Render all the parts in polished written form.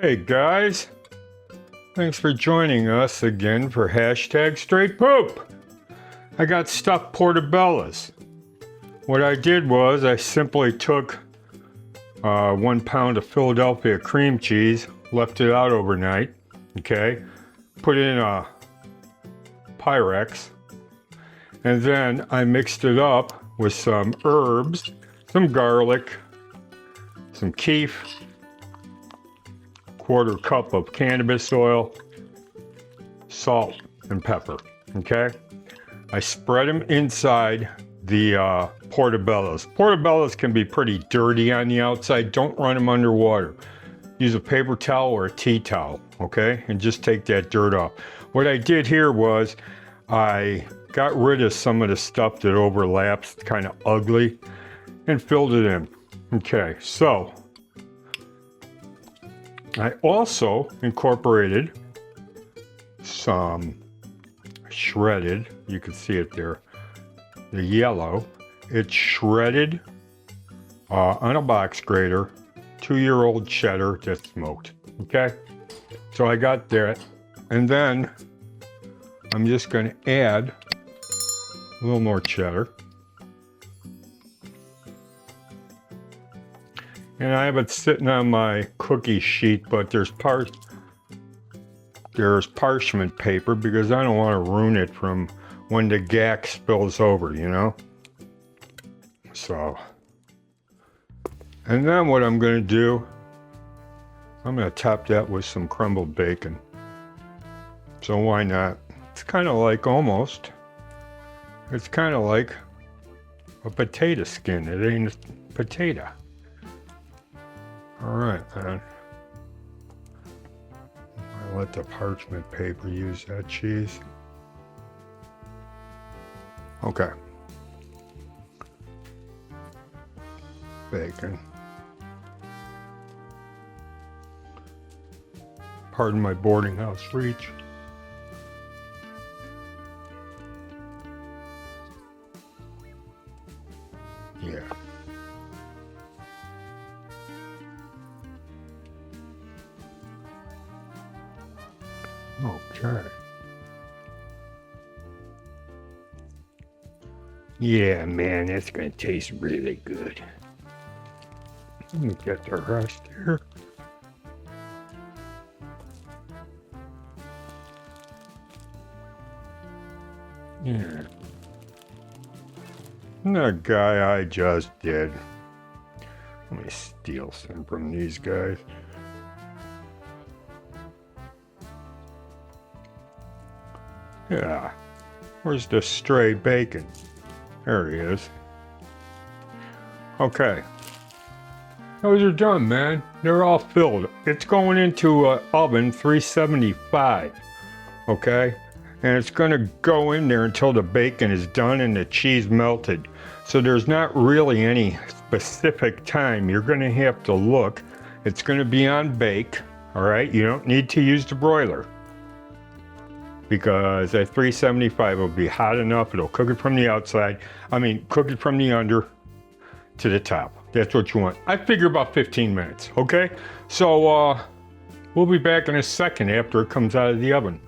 Hey guys, thanks for joining us again for hashtag straight poop. I got stuffed portobellas. What I did was I simply took 1 pound of Philadelphia cream cheese, left it out overnight, okay, put it in a Pyrex, and then I mixed it up with some herbs, some garlic, some KIEF, 1/4 cup of cannabis oil, salt, and pepper, okay? I spread them inside the portobellas. Portobellas can be pretty dirty on the outside. Don't run them underwater. Use a paper towel or a tea towel, okay? And just take that dirt off. What I did here was I got rid of some of the stuff that overlaps, kind of ugly, and filled it in. Okay, so I also incorporated some shredded, you can see it there, the yellow. It's shredded on a box grater, 2-year-old cheddar that's smoked, okay? So I got that, and then I'm just going to add a little more cheddar. And I have it sitting on my cookie sheet, but there's parchment paper because I don't want to ruin it from when the gack spills over, you know? So, and then what I'm going to do, I'm going to top that with some crumbled bacon. So why not? It's kind of like it's kind of like a potato skin. It ain't a potato. All right, then. I let the parchment paper use that cheese. Okay. Bacon. Pardon my boarding house reach. Yeah. Okay. Yeah, man, that's gonna taste really good. Let me get the rest here. Yeah. That guy I just did. Let me steal some from these guys. Yeah. Where's the stray bacon? There he is. Okay. Those are done, man. They're all filled. It's going into an oven 375. Okay? And it's going to go in there until the bacon is done and the cheese melted. So there's not really any specific time. You're going to have to look. It's going to be on bake. All right? You don't need to use the broiler, because at 375 it'll be hot enough. It'll cook it from the outside. Cook it from the under to the top. That's what you want. I figure about 15 minutes, okay? So we'll be back in a second after it comes out of the oven.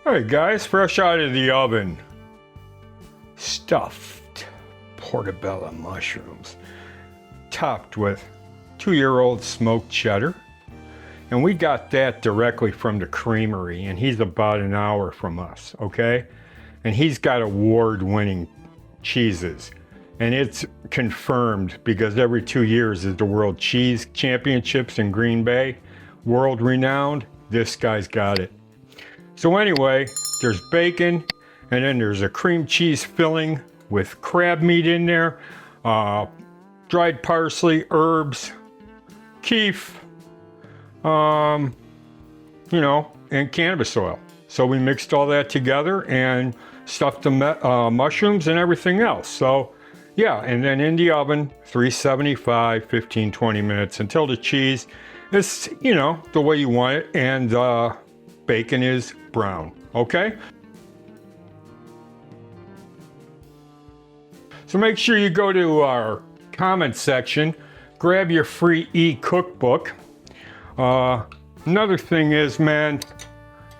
All right, guys, fresh out of the oven. Stuffed portobello mushrooms, topped with 2-year-old smoked cheddar. And we got that directly from the creamery, and he's about an hour from us, okay? And he's got award-winning cheeses. And it's confirmed because every 2 years is the World Cheese Championships in Green Bay. World-renowned, this guy's got it. So anyway, there's bacon, and then there's a cream cheese filling with crab meat in there, dried parsley, herbs, KIEF, and cannabis oil. So we mixed all that together and stuffed the mushrooms and everything else. So yeah, and then in the oven, 375, 15, 20 minutes until the cheese is, the way you want it, and the bacon is brown, okay? So make sure you go to our comment section, grab your free e-cookbook. Another thing is, man,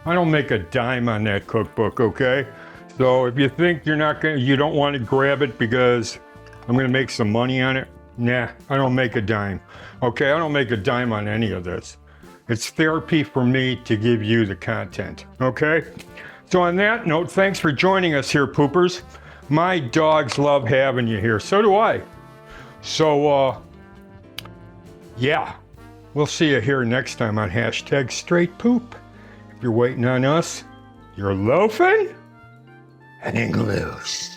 I don't make a dime on that cookbook, okay? So if you think you don't want to grab it because I'm gonna make some money on it, nah, I don't make a dime. Okay, I don't make a dime on any of this. It's therapy for me to give you the content, okay? So on that note, thanks for joining us here, poopers. My dogs love having you here, so do I. So, yeah, we'll see you here next time on #StraightPoop. If you're waiting on us, you're loafing and loose.